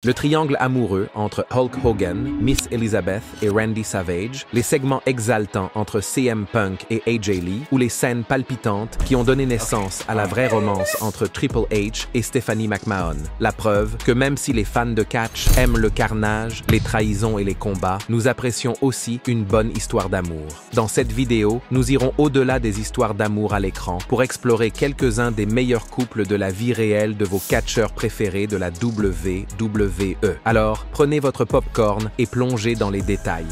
Le triangle amoureux entre Hulk Hogan, Miss Elizabeth et Randy Savage, les segments exaltants entre CM Punk et AJ Lee, ou les scènes palpitantes qui ont donné naissance à la vraie romance entre Triple H et Stephanie McMahon. La preuve que même si les fans de catch aiment le carnage, les trahisons et les combats, nous apprécions aussi une bonne histoire d'amour. Dans cette vidéo, nous irons au-delà des histoires d'amour à l'écran pour explorer quelques-uns des meilleurs couples de la vie réelle de vos catcheurs préférés de la WWE. Alors, prenez votre popcorn et plongez dans les détails.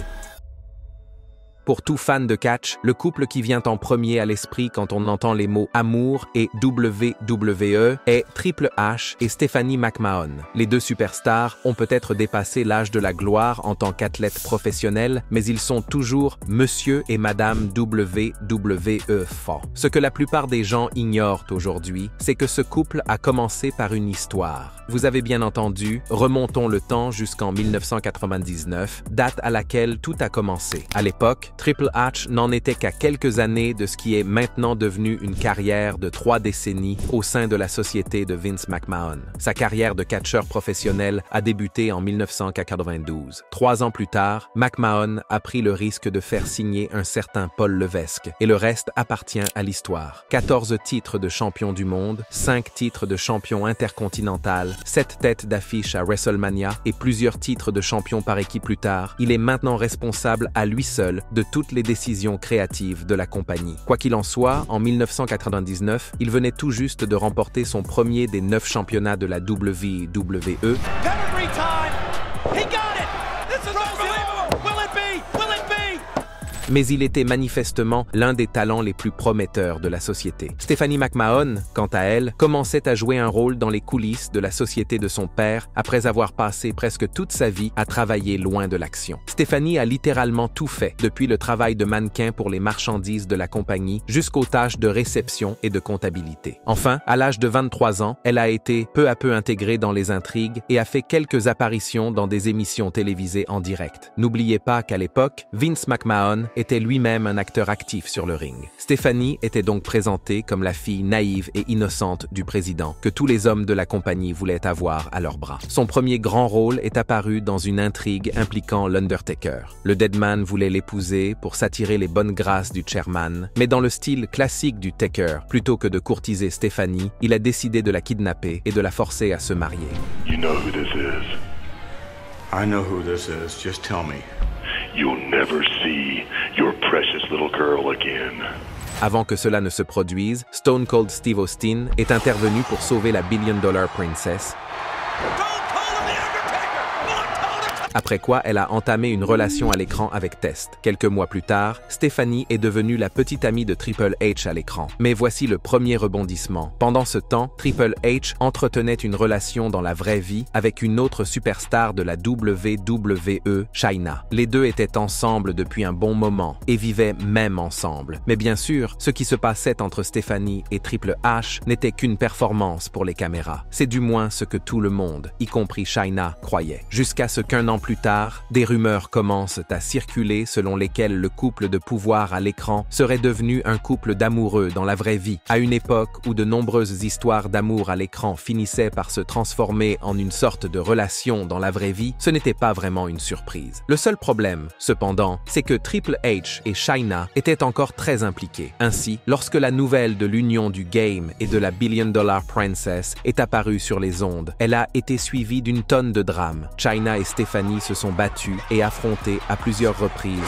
Pour tout fan de catch, le couple qui vient en premier à l'esprit quand on entend les mots amour et WWE est Triple H et Stephanie McMahon. Les deux superstars ont peut-être dépassé l'âge de la gloire en tant qu'athlètes professionnels, mais ils sont toujours Monsieur et Madame WWE fort. Ce que la plupart des gens ignorent aujourd'hui, c'est que ce couple a commencé par une histoire. Vous avez bien entendu, remontons le temps jusqu'en 1999, date à laquelle tout a commencé. À l'époque, Triple H n'en était qu'à quelques années de ce qui est maintenant devenu une carrière de 3 décennies au sein de la société de Vince McMahon. Sa carrière de catcheur professionnel a débuté en 1992. 3 ans plus tard, McMahon a pris le risque de faire signer un certain Paul Levesque, et le reste appartient à l'histoire. 14 titres de champion du monde, 5 titres de champion intercontinental, 7 têtes d'affiche à WrestleMania et plusieurs titres de champion par équipe plus tard, il est maintenant responsable à lui seul de toutes les décisions créatives de la compagnie. Quoi qu'il en soit, en 1999, il venait tout juste de remporter son premier des 9 championnats de la WWE. Mais il était manifestement l'un des talents les plus prometteurs de la société. Stephanie McMahon, quant à elle, commençait à jouer un rôle dans les coulisses de la société de son père après avoir passé presque toute sa vie à travailler loin de l'action. Stephanie a littéralement tout fait, depuis le travail de mannequin pour les marchandises de la compagnie jusqu'aux tâches de réception et de comptabilité. Enfin, à l'âge de 23 ans, elle a été peu à peu intégrée dans les intrigues et a fait quelques apparitions dans des émissions télévisées en direct. N'oubliez pas qu'à l'époque, Vince McMahon était lui-même un acteur actif sur le ring. Stephanie était donc présentée comme la fille naïve et innocente du président, que tous les hommes de la compagnie voulaient avoir à leurs bras. Son premier grand rôle est apparu dans une intrigue impliquant l'Undertaker. Le Deadman voulait l'épouser pour s'attirer les bonnes grâces du chairman, mais dans le style classique du Taker, plutôt que de courtiser Stephanie, il a décidé de la kidnapper et de la forcer à se marier. You know who this is. I know who this is. Just tell me. You'll never see your precious little girl again. Avant que cela ne se produise, Stone Cold Steve Austin est intervenu pour sauver la Billion Dollar Princess. Après quoi, elle a entamé une relation à l'écran avec Test. Quelques mois plus tard, Stephanie est devenue la petite amie de Triple H à l'écran. Mais voici le premier rebondissement. Pendant ce temps, Triple H entretenait une relation dans la vraie vie avec une autre superstar de la WWE, Chyna. Les deux étaient ensemble depuis un bon moment et vivaient même ensemble. Mais bien sûr, ce qui se passait entre Stephanie et Triple H n'était qu'une performance pour les caméras. C'est du moins ce que tout le monde, y compris Chyna, croyait. Jusqu'à ce qu'un an plus tard, des rumeurs commencent à circuler selon lesquelles le couple de pouvoir à l'écran serait devenu un couple d'amoureux dans la vraie vie. À une époque où de nombreuses histoires d'amour à l'écran finissaient par se transformer en une sorte de relation dans la vraie vie, ce n'était pas vraiment une surprise. Le seul problème, cependant, c'est que Triple H et Chyna étaient encore très impliqués. Ainsi, lorsque la nouvelle de l'union du Game et de la Billion Dollar Princess est apparue sur les ondes, elle a été suivie d'une tonne de drames. Chyna et Stephanie se sont battus et affrontés à plusieurs reprises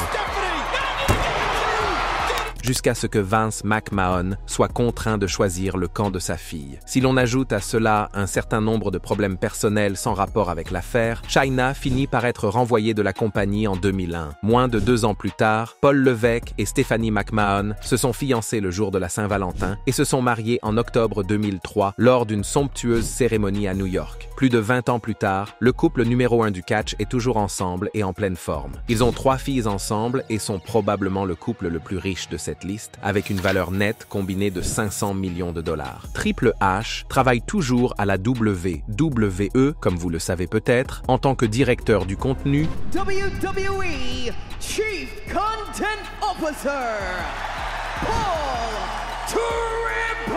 jusqu'à ce que Vince McMahon soit contraint de choisir le camp de sa fille. Si l'on ajoute à cela un certain nombre de problèmes personnels sans rapport avec l'affaire, Chyna finit par être renvoyée de la compagnie en 2001. Moins de 2 ans plus tard, Paul Levesque et Stephanie McMahon se sont fiancés le jour de la Saint-Valentin et se sont mariés en octobre 2003 lors d'une somptueuse cérémonie à New York. Plus de 20 ans plus tard, le couple numéro 1 du catch est toujours ensemble et en pleine forme. Ils ont 3 filles ensemble et sont probablement le couple le plus riche de cette liste, avec une valeur nette combinée de 500 millions de dollars. Triple H travaille toujours à la WWE, comme vous le savez peut-être, en tant que directeur du contenu WWE Chief Content Officer, Paul Triple H.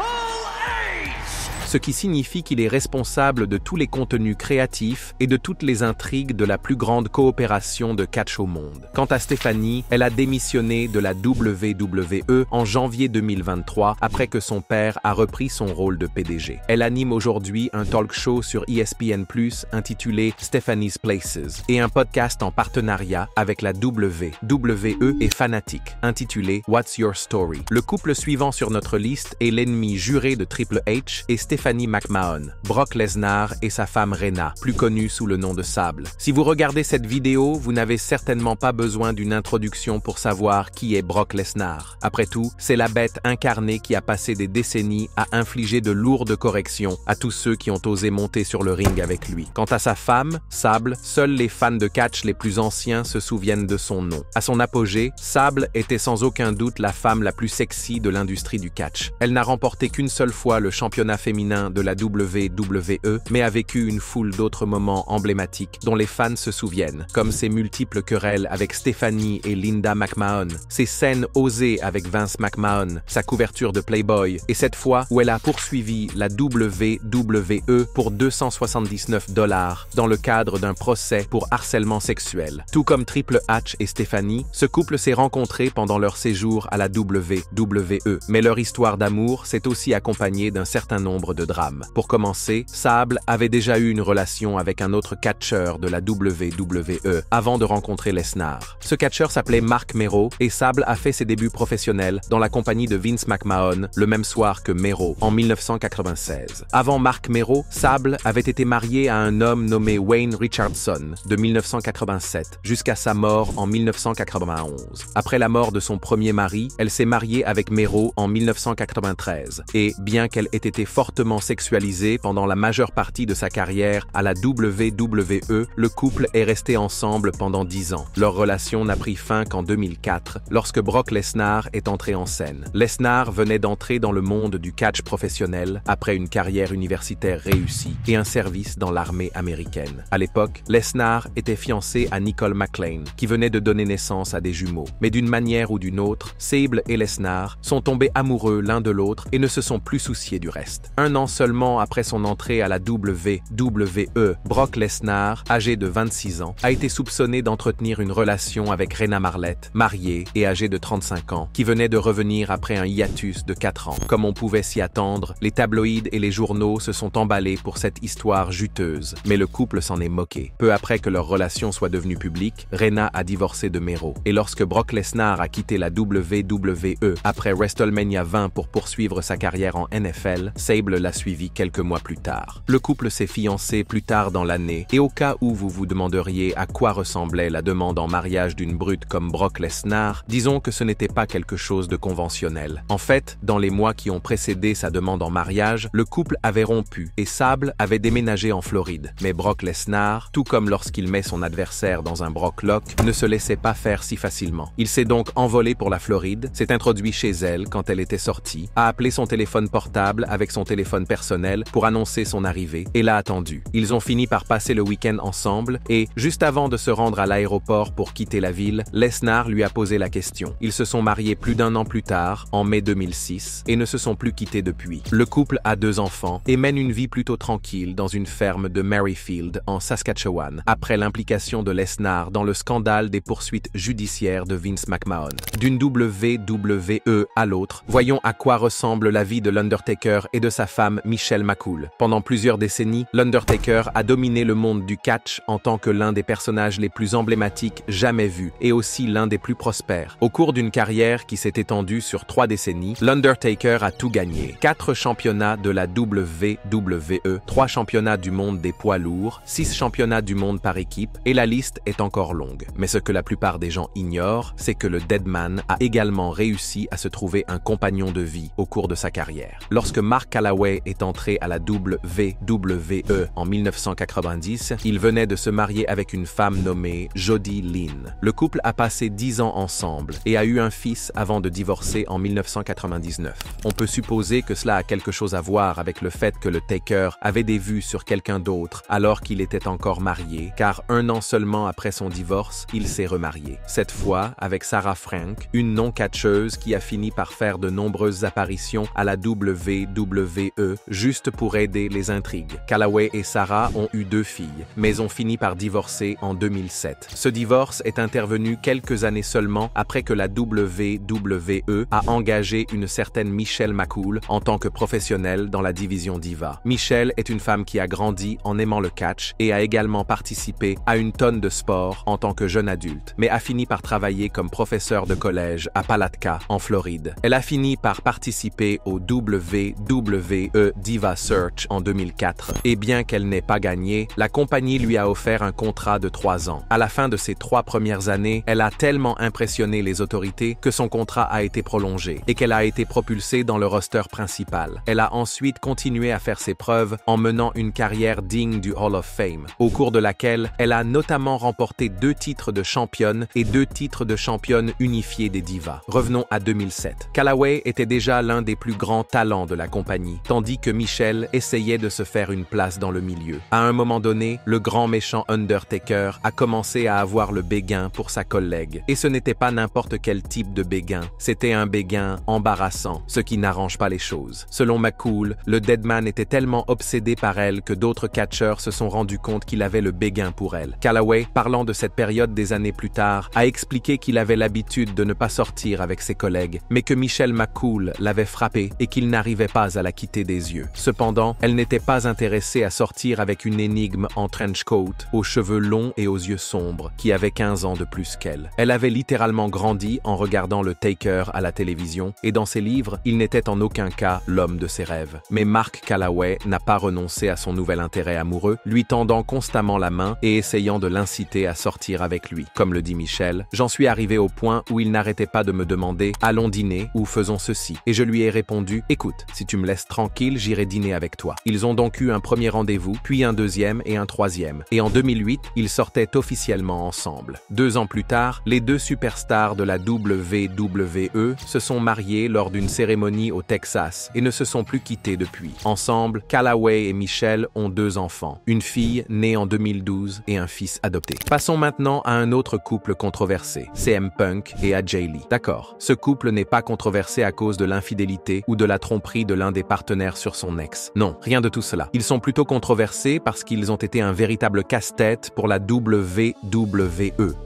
ce qui signifie qu'il est responsable de tous les contenus créatifs et de toutes les intrigues de la plus grande coopération de catch au monde. Quant à Stephanie, elle a démissionné de la WWE en janvier 2023 après que son père a repris son rôle de PDG. Elle anime aujourd'hui un talk show sur ESPN+ intitulé Stephanie's Places et un podcast en partenariat avec la WWE et Fanatic intitulé What's Your Story. Le couple suivant sur notre liste est l'ennemi juré de Triple H et Stephanie McMahon, Brock Lesnar et sa femme Rena, plus connue sous le nom de Sable. Si vous regardez cette vidéo, vous n'avez certainement pas besoin d'une introduction pour savoir qui est Brock Lesnar. Après tout, c'est la bête incarnée qui a passé des décennies à infliger de lourdes corrections à tous ceux qui ont osé monter sur le ring avec lui. Quant à sa femme, Sable, seuls les fans de catch les plus anciens se souviennent de son nom. À son apogée, Sable était sans aucun doute la femme la plus sexy de l'industrie du catch. Elle n'a remporté qu'une seule fois le championnat féminin de la WWE, mais a vécu une foule d'autres moments emblématiques dont les fans se souviennent, comme ses multiples querelles avec Stephanie et Linda McMahon, ses scènes osées avec Vince McMahon, sa couverture de Playboy, et cette fois où elle a poursuivi la WWE pour $279 dans le cadre d'un procès pour harcèlement sexuel. Tout comme Triple H et Stephanie, ce couple s'est rencontré pendant leur séjour à la WWE, mais leur histoire d'amour s'est aussi accompagnée d'un certain nombre de drames. Pour commencer, Sable avait déjà eu une relation avec un autre catcheur de la WWE avant de rencontrer Lesnar. Ce catcheur s'appelait Marc Mero et Sable a fait ses débuts professionnels dans la compagnie de Vince McMahon le même soir que Mero en 1996. Avant Marc Mero, Sable avait été marié à un homme nommé Wayne Richardson de 1987 jusqu'à sa mort en 1991. Après la mort de son premier mari, elle s'est mariée avec Mero en 1993 et, bien qu'elle ait été fortement sexualisée pendant la majeure partie de sa carrière à la WWE, le couple est resté ensemble pendant 10 ans. Leur relation n'a pris fin qu'en 2004, lorsque Brock Lesnar est entré en scène. Lesnar venait d'entrer dans le monde du catch professionnel après une carrière universitaire réussie et un service dans l'armée américaine. À l'époque, Lesnar était fiancé à Nicole McLean, qui venait de donner naissance à des jumeaux. Mais d'une manière ou d'une autre, Sable et Lesnar sont tombés amoureux l'un de l'autre et ne se sont plus souciés du reste. Un an seulement après son entrée à la WWE, Brock Lesnar, âgé de 26 ans, a été soupçonné d'entretenir une relation avec Rena Marlette, mariée et âgée de 35 ans, qui venait de revenir après un hiatus de 4 ans. Comme on pouvait s'y attendre, les tabloïds et les journaux se sont emballés pour cette histoire juteuse, mais le couple s'en est moqué. Peu après que leur relation soit devenue publique, Rena a divorcé de Mero. Et lorsque Brock Lesnar a quitté la WWE après WrestleMania 20 pour poursuivre sa carrière en NFL, Sable l'a suivi quelques mois plus tard. Le couple s'est fiancé plus tard dans l'année, et au cas où vous vous demanderiez à quoi ressemblait la demande en mariage d'une brute comme Brock Lesnar, disons que ce n'était pas quelque chose de conventionnel. En fait, dans les mois qui ont précédé sa demande en mariage, le couple avait rompu et Sable avait déménagé en Floride. Mais Brock Lesnar, tout comme lorsqu'il met son adversaire dans un Brock Lock, ne se laissait pas faire si facilement. Il s'est donc envolé pour la Floride, s'est introduit chez elle quand elle était sortie, a appelé son téléphone portable avec son téléphone personnel pour annoncer son arrivée et l'a attendu. Ils ont fini par passer le week-end ensemble et, juste avant de se rendre à l'aéroport pour quitter la ville, Lesnar lui a posé la question. Ils se sont mariés plus d'un an plus tard, en mai 2006, et ne se sont plus quittés depuis. Le couple a 2 enfants et mène une vie plutôt tranquille dans une ferme de Merrifield, en Saskatchewan, après l'implication de Lesnar dans le scandale des poursuites judiciaires de Vince McMahon. D'une WWE à l'autre, voyons à quoi ressemble la vie de l'Undertaker et de sa femme Michelle McCool. Pendant plusieurs décennies, l'Undertaker a dominé le monde du catch en tant que l'un des personnages les plus emblématiques jamais vus et aussi l'un des plus prospères. Au cours d'une carrière qui s'est étendue sur 3 décennies, l'Undertaker a tout gagné. 4 championnats de la WWE, 3 championnats du monde des poids lourds, 6 championnats du monde par équipe, et la liste est encore longue. Mais ce que la plupart des gens ignorent, c'est que le Deadman a également réussi à se trouver un compagnon de vie au cours de sa carrière. Lorsque Mark Calaway est entré à la WWE en 1990, il venait de se marier avec une femme nommée Jody Lynn. Le couple a passé 10 ans ensemble et a eu un fils avant de divorcer en 1999. On peut supposer que cela a quelque chose à voir avec le fait que le Taker avait des vues sur quelqu'un d'autre alors qu'il était encore marié, car 1 an seulement après son divorce, il s'est remarié. Cette fois avec Sarah Frank, une non-catcheuse qui a fini par faire de nombreuses apparitions à la WWE WWE juste pour aider les intrigues. Calaway et Sarah ont eu 2 filles, mais ont fini par divorcer en 2007. Ce divorce est intervenu quelques années seulement après que la WWE a engagé une certaine Michelle McCool en tant que professionnelle dans la division Diva. Michelle est une femme qui a grandi en aimant le catch et a également participé à une tonne de sports en tant que jeune adulte, mais a fini par travailler comme professeure de collège à Palatka, en Floride. Elle a fini par participer au WWE Diva Search en 2004, et bien qu'elle n'ait pas gagné, la compagnie lui a offert un contrat de 3 ans. À la fin de ses 3 premières années, elle a tellement impressionné les autorités que son contrat a été prolongé et qu'elle a été propulsée dans le roster principal. Elle a ensuite continué à faire ses preuves en menant une carrière digne du Hall of Fame, au cours de laquelle elle a notamment remporté 2 titres de championne et 2 titres de championne unifiés des divas. Revenons à 2007. Calaway était déjà l'un des plus grands talents de la compagnie, tandis que Michelle essayait de se faire une place dans le milieu. À un moment donné, le grand méchant Undertaker a commencé à avoir le béguin pour sa collègue. Et ce n'était pas n'importe quel type de béguin, c'était un béguin embarrassant, ce qui n'arrange pas les choses. Selon McCool, le Deadman était tellement obsédé par elle que d'autres catcheurs se sont rendus compte qu'il avait le béguin pour elle. Calaway, parlant de cette période des années plus tard, a expliqué qu'il avait l'habitude de ne pas sortir avec ses collègues, mais que Michelle McCool l'avait frappé et qu'il n'arrivait pas à la quitter des yeux. Cependant, elle n'était pas intéressée à sortir avec une énigme en trench coat, aux cheveux longs et aux yeux sombres, qui avait 15 ans de plus qu'elle. Elle avait littéralement grandi en regardant le Taker à la télévision, et dans ses livres, il n'était en aucun cas l'homme de ses rêves. Mais Mark Calaway n'a pas renoncé à son nouvel intérêt amoureux, lui tendant constamment la main et essayant de l'inciter à sortir avec lui. Comme le dit Michelle, j'en suis arrivé au point où il n'arrêtait pas de me demander « Allons dîner ou faisons ceci ?» Et je lui ai répondu « Écoute, si tu me laisses tranquille, j'irai dîner avec toi. » Ils ont donc eu un premier rendez-vous, puis un deuxième et un troisième. Et en 2008, ils sortaient officiellement ensemble. 2 ans plus tard, les 2 superstars de la WWE se sont mariés lors d'une cérémonie au Texas et ne se sont plus quittés depuis. Ensemble, Calaway et Michelle ont 2 enfants, une fille née en 2012 et un fils adopté. Passons maintenant à un autre couple controversé, CM Punk et AJ Lee. D'accord, ce couple n'est pas controversé à cause de l'infidélité ou de la tromperie de l'un des partenaires sur son ex. Non, rien de tout cela. Ils sont plutôt controversés parce qu'ils ont été un véritable casse-tête pour la WWE.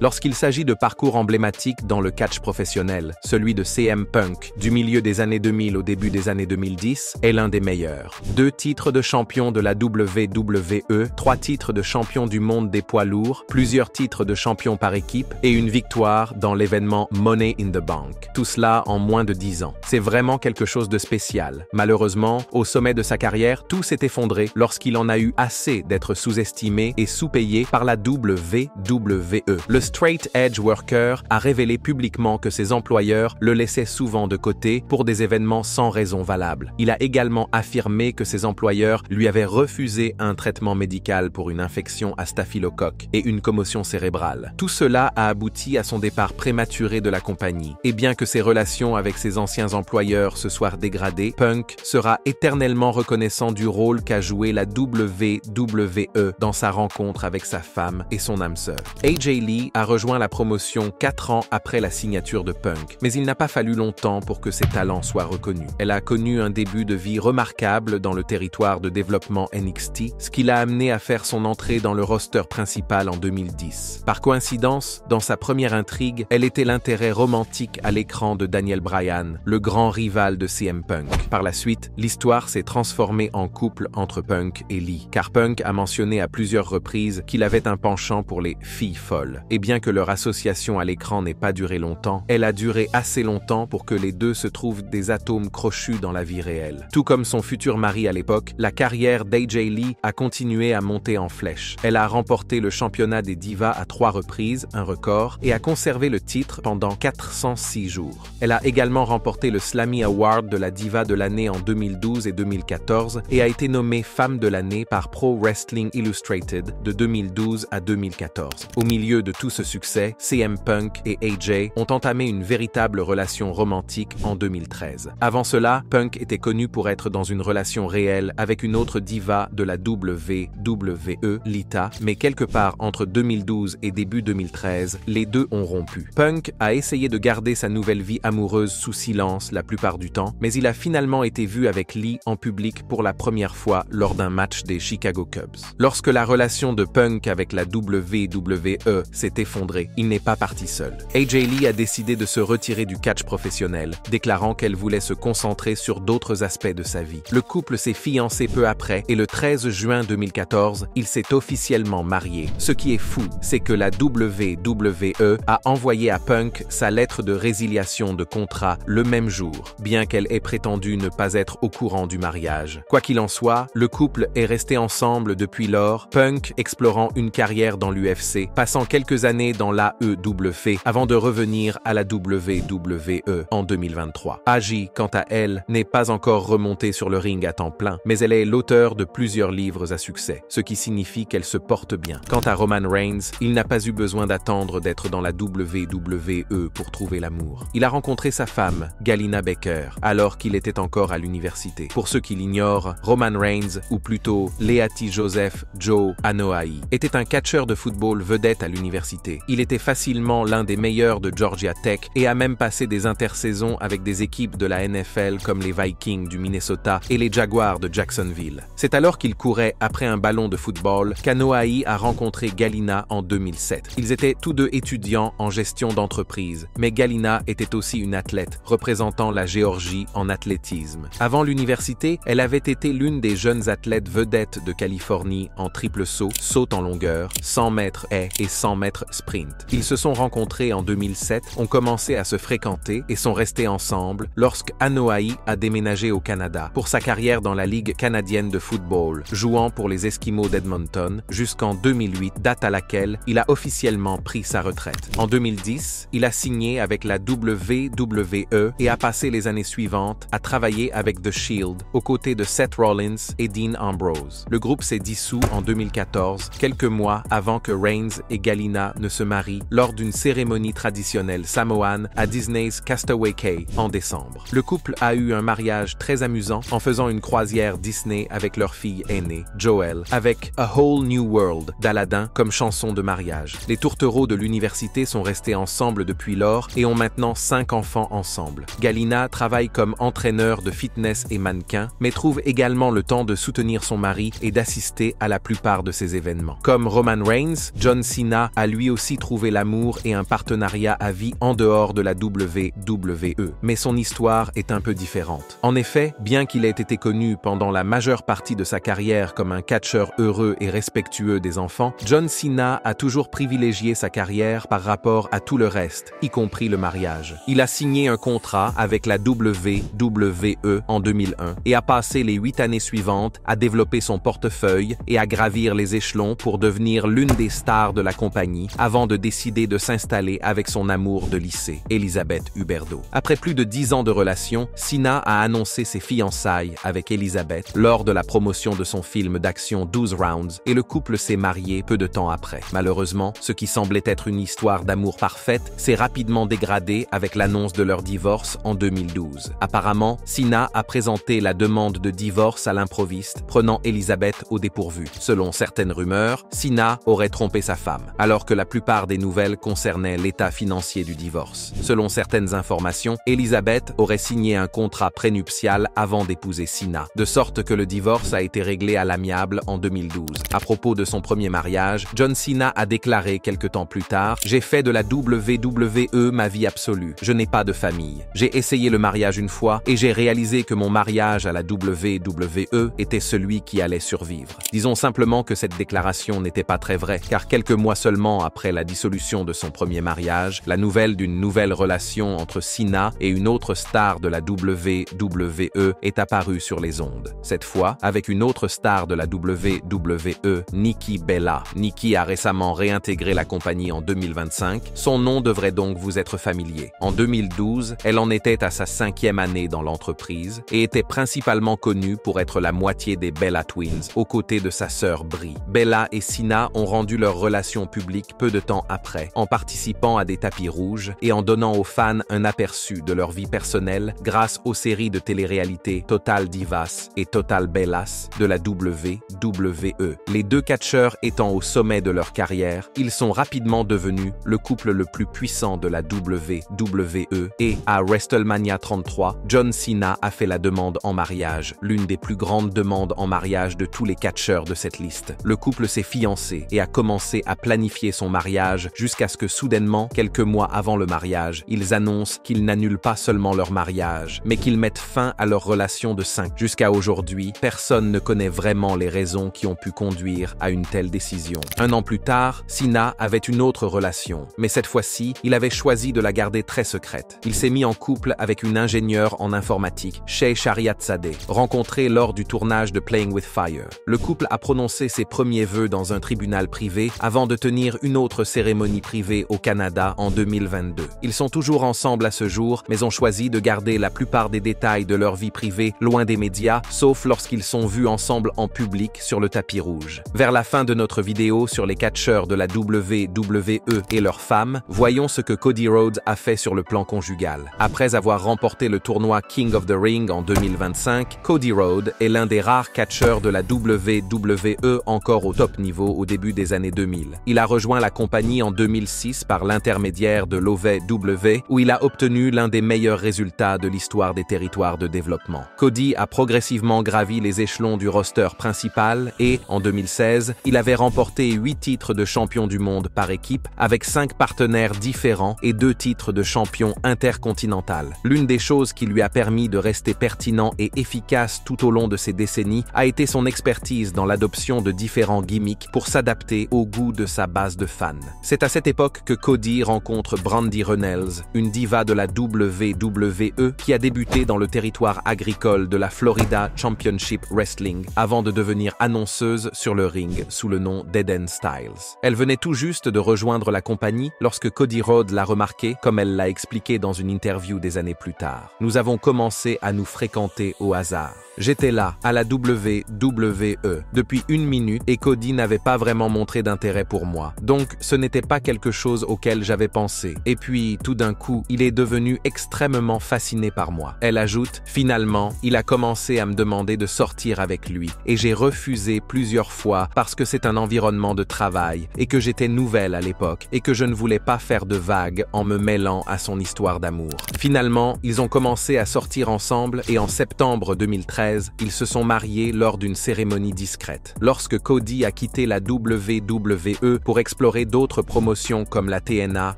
Lorsqu'il s'agit de parcours emblématiques dans le catch professionnel, celui de CM Punk, du milieu des années 2000 au début des années 2010, est l'un des meilleurs. 2 titres de champion de la WWE, 3 titres de champion du monde des poids lourds, plusieurs titres de champion par équipe et une victoire dans l'événement Money in the Bank. Tout cela en moins de 10 ans. C'est vraiment quelque chose de spécial. Malheureusement, au sommet de sa carrière, tout s'est effondré lorsqu'il en a eu assez d'être sous-estimé et sous-payé par la WWE. Le straight edge worker a révélé publiquement que ses employeurs le laissaient souvent de côté pour des événements sans raison valable. Il a également affirmé que ses employeurs lui avaient refusé un traitement médical pour une infection à staphylocoque et une commotion cérébrale. Tout cela a abouti à son départ prématuré de la compagnie. Et bien que ses relations avec ses anciens employeurs se soient dégradées, Punk sera éternellement reconnaissant du rôle qu'a joué la WWE dans sa rencontre avec sa femme et son âme sœur. AJ Lee a rejoint la promotion 4 ans après la signature de Punk, mais il n'a pas fallu longtemps pour que ses talents soient reconnus. Elle a connu un début de vie remarquable dans le territoire de développement NXT, ce qui l'a amené à faire son entrée dans le roster principal en 2010. Par coïncidence, dans sa première intrigue, elle était l'intérêt romantique à l'écran de Daniel Bryan, le grand rival de CM Punk. Par la suite, l'histoire s'est transformée en couple entre Punk et Lee, car Punk a mentionné à plusieurs reprises qu'il avait un penchant pour les filles folles. Et bien que leur association à l'écran n'ait pas duré longtemps, elle a duré assez longtemps pour que les deux se trouvent des atomes crochus dans la vie réelle. Tout comme son futur mari à l'époque, la carrière d'AJ Lee a continué à monter en flèche. Elle a remporté le championnat des divas à 3 reprises, un record, et a conservé le titre pendant 406 jours. Elle a également remporté le Slammy Award de la diva de l'année en 2012 et 2014 et a été nommée femme de l'année par Pro Wrestling Illustrated de 2012 à 2014. Au milieu de tout ce succès, CM Punk et AJ ont entamé une véritable relation romantique en 2013. Avant cela, Punk était connu pour être dans une relation réelle avec une autre diva de la WWE, Lita, mais quelque part entre 2012 et début 2013, les deux ont rompu. Punk a essayé de garder sa nouvelle vie amoureuse sous silence la plupart du temps, mais il a finalement été vu avec Lee en public pour la première fois lors d'un match des Chicago Cubs. Lorsque la relation de Punk avec la WWE s'est effondrée, il n'est pas parti seul. AJ Lee a décidé de se retirer du catch professionnel, déclarant qu'elle voulait se concentrer sur d'autres aspects de sa vie. Le couple s'est fiancé peu après et le 13 juin 2014, il s'est officiellement marié. Ce qui est fou, c'est que la WWE a envoyé à Punk sa lettre de résiliation de contrat le même jour, bien qu'elle ait prétendu ne pas être au courant du mariage. Quoi qu'il en soit, le couple est resté ensemble depuis lors, Punk explorant une carrière dans l'UFC, passant quelques années dans l'AEW avant de revenir à la WWE en 2023. AJ, quant à elle, n'est pas encore remontée sur le ring à temps plein, mais elle est l'auteur de plusieurs livres à succès, ce qui signifie qu'elle se porte bien. Quant à Roman Reigns, il n'a pas eu besoin d'attendre d'être dans la WWE pour trouver l'amour. Il a rencontré sa femme, Galina Becker, alors qu'il était encore à l'université. Pour ceux qui l'ignorent, Roman Reigns, ou plutôt Leati Joseph Joe Anoa'i, était un catcheur de football vedette à l'université. Il était facilement l'un des meilleurs de Georgia Tech et a même passé des intersaisons avec des équipes de la NFL comme les Vikings du Minnesota et les Jaguars de Jacksonville. C'est alors qu'il courait après un ballon de football qu'Anoa'i a rencontré Galina en 2007. Ils étaient tous deux étudiants en gestion d'entreprise, mais Galina était aussi une athlète, représentant la Géorgie en athlétisme. Avant l'université, elle avait été l'une des jeunes athlètes vedettes de Californie en triple saut, saut en longueur, 100 mètres haies et 100 mètres sprint. Ils se sont rencontrés en 2007, ont commencé à se fréquenter et sont restés ensemble lorsque Anoa'i a déménagé au Canada pour sa carrière dans la Ligue canadienne de football, jouant pour les Esquimaux d'Edmonton jusqu'en 2008, date à laquelle il a officiellement pris sa retraite. En 2010, il a signé avec la WWE et a passé les années suivantes à travailler avec The Shield aux côtés de Seth Rollins et Dean Ambrose. Le groupe s'est dissous en 2014, quelques mois avant que Reigns et Galina ne se marient lors d'une cérémonie traditionnelle samoane à Disney's Castaway Cay en décembre. Le couple a eu un mariage très amusant en faisant une croisière Disney avec leur fille aînée, Joelle, avec A Whole New World d'Aladin comme chanson de mariage. Les tourtereaux de l'université sont restés ensemble depuis lors et ont maintenant 5 enfants ensemble. Galina travaille comme entraîneur de fitness et mannequin, mais trouve également le temps de soutenir son mari et d'assister à la plupart de ses événements. Comme Roman Reigns, John Cena a lui aussi trouvé l'amour et un partenariat à vie en dehors de la WWE, mais son histoire est un peu différente. En effet, bien qu'il ait été connu pendant la majeure partie de sa carrière comme un catcheur heureux et respectueux des enfants, John Cena a toujours privilégié sa carrière par rapport à tout le reste, y compris le mariage. Il a signé un contrat avec la WWE en 2001 et a passé les 8 années suivantes à développer son portefeuille et à gravir les échelons pour devenir l'une des stars de la compagnie avant de décider de s'installer avec son amour de lycée, Elisabeth Huberdeau. Après plus de 10 ans de relation, Cena a annoncé ses fiançailles avec Elisabeth lors de la promotion de son film d'action 12 Rounds et le couple s'est marié peu de temps après. Malheureusement, ce qui semblait être une histoire d'amour parfaite s'est rapidement dégradé avec l'annonce de leur divorce en 2012. Apparemment, Cena a présenté la demande de divorce à l'improviste, prenant Elisabeth au dépourvu. Selon certaines rumeurs, Cena aurait trompé sa femme, alors que la plupart des nouvelles concernaient l'état financier du divorce. Selon certaines informations, Elisabeth aurait signé un contrat prénuptial avant d'épouser Cena, de sorte que le divorce a été réglé à l'amiable en 2012. À propos de son premier mariage, John Cena a déclaré quelque temps plus tard « J'ai fait de la WWE ma vie absolue. Je n'ai pas de famille. J'ai essayé le mariage une fois et j'ai réalisé que mon mariage à la WWE était celui qui allait survivre. » Disons simplement que cette déclaration n'était pas très vraie, car quelques mois seulement après la dissolution de son premier mariage, la nouvelle d'une nouvelle relation entre Cena et une autre star de la WWE est apparue sur les ondes. Cette fois, avec une autre star de la WWE, Nikki Bella. Nikki a récemment réintégré la compagnie en 2025. Son nom devrait donc vous être familier. En 2012, elle en était à sa 5e année dans l'entreprise et était principalement connue pour être la moitié des Bella Twins, aux côtés de sa sœur Brie. Bella et Cena ont rendu leur relation publique peu de temps après, en participant à des tapis rouges et en donnant aux fans un aperçu de leur vie personnelle grâce aux séries de télé-réalité Total Divas et Total Bellas de la WWE. Les deux catcheurs étant au sommet de leur carrière, ils sont rapidement devenus le couple le plus puissant de la WWE et à WrestleMania 33, John Cena a fait la demande demande en mariage, l'une des plus grandes demandes en mariage de tous les catcheurs de cette liste. Le couple s'est fiancé et a commencé à planifier son mariage jusqu'à ce que soudainement, quelques mois avant le mariage, ils annoncent qu'ils n'annulent pas seulement leur mariage, mais qu'ils mettent fin à leur relation de 5. Jusqu'à aujourd'hui, personne ne connaît vraiment les raisons qui ont pu conduire à une telle décision. Un an plus tard, Cena avait une autre relation, mais cette fois-ci, il avait choisi de la garder très secrète. Il s'est mis en couple avec une ingénieure en informatique, Shea Shariatzadeh, rencontrée lors du tournage de Playing with Fire. Le couple a prononcé ses premiers vœux dans un tribunal privé avant de tenir une autre cérémonie privée au Canada en 2022. Ils sont toujours ensemble à ce jour, mais ont choisi de garder la plupart des détails de leur vie privée loin des médias, sauf lorsqu'ils sont vus ensemble en public sur le tapis rouge. Vers la fin de notre vidéo sur les catcheurs de la WWE et leurs femmes, voyons ce que Cody Rhodes a fait sur le plan conjugal. Après avoir remporté le tournoi King of the Ring en 2025, Cody Rhodes est l'un des rares catcheurs de la WWE encore au top niveau au début des années 2000. Il a rejoint la compagnie en 2006 par l'intermédiaire de l'OVW, où il a obtenu l'un des meilleurs résultats de l'histoire des territoires de développement. Cody a progressivement gravi les échelons du roster principal et, en 2016, il avait remporté 8 titres de champion du monde par équipe avec 5 partenaires différents et 2 titres de champion intercontinental. L'une des choses qui lui a permis de rester pertinent et efficace tout au long de ces décennies a été son expertise dans l'adoption de différents gimmicks pour s'adapter au goût de sa base de fans. C'est à cette époque que Cody rencontre Brandi Runnels, une diva de la WWE qui a débuté dans le territoire agricole de la Florida Championship Wrestling avant de devenir annonceuse sur le ring sous le nom d'Eden Styles. Elle venait tout juste de rejoindre la compagnie lorsque Cody Rhodes l'a remarqué, comme elle l'a expliqué dans une interview des années plus tard. Nous avons commencé à nous fréquenter au hasard. J'étais là, à la WWE, depuis 1 minute et Cody n'avait pas vraiment montré d'intérêt pour moi. Donc, ce n'était pas quelque chose auquel j'avais pensé. Et puis, tout d'un coup, il est devenu extrêmement fasciné par moi. Elle ajoute, finalement, il a commencé à me demander de sortir avec lui et j'ai refusé plusieurs fois parce que c'est un environnement de travail et que j'étais nouvelle à l'époque et que je ne voulais pas faire de vagues en me mêlant à son histoire d'amour. Finalement, ils ont commencé à sortir ensemble et en septembre 2013, ils se sont mariés lors d'une cérémonie discrète. Lorsque Cody a quitté la WWE pour explorer d'autres promotions comme la TNA,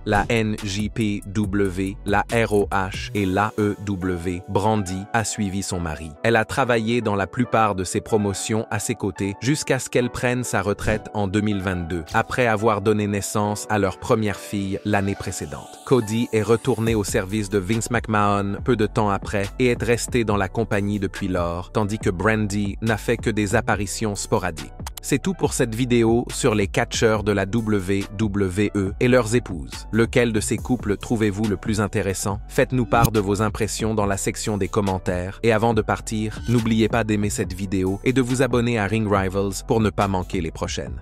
la NJPW, la ROH et l'AEW, Brandi a suivi son mari. Elle a travaillé dans la plupart de ses promotions à ses côtés jusqu'à ce qu'elle prenne sa retraite en 2022, après avoir donné naissance à leur première fille l'année précédente. Cody est retourné au service de Vince McMahon peu de temps après et est resté dans la compagnie depuis lors, tandis que Brandi n'a fait que des apparitions sporadiques. C'est tout pour cette vidéo sur les catcheurs de la WWE et leurs épouses. Lequel de ces couples trouvez-vous le plus intéressant? Faites-nous part de vos impressions dans la section des commentaires. Et avant de partir, n'oubliez pas d'aimer cette vidéo et de vous abonner à Ring Rivals pour ne pas manquer les prochaines.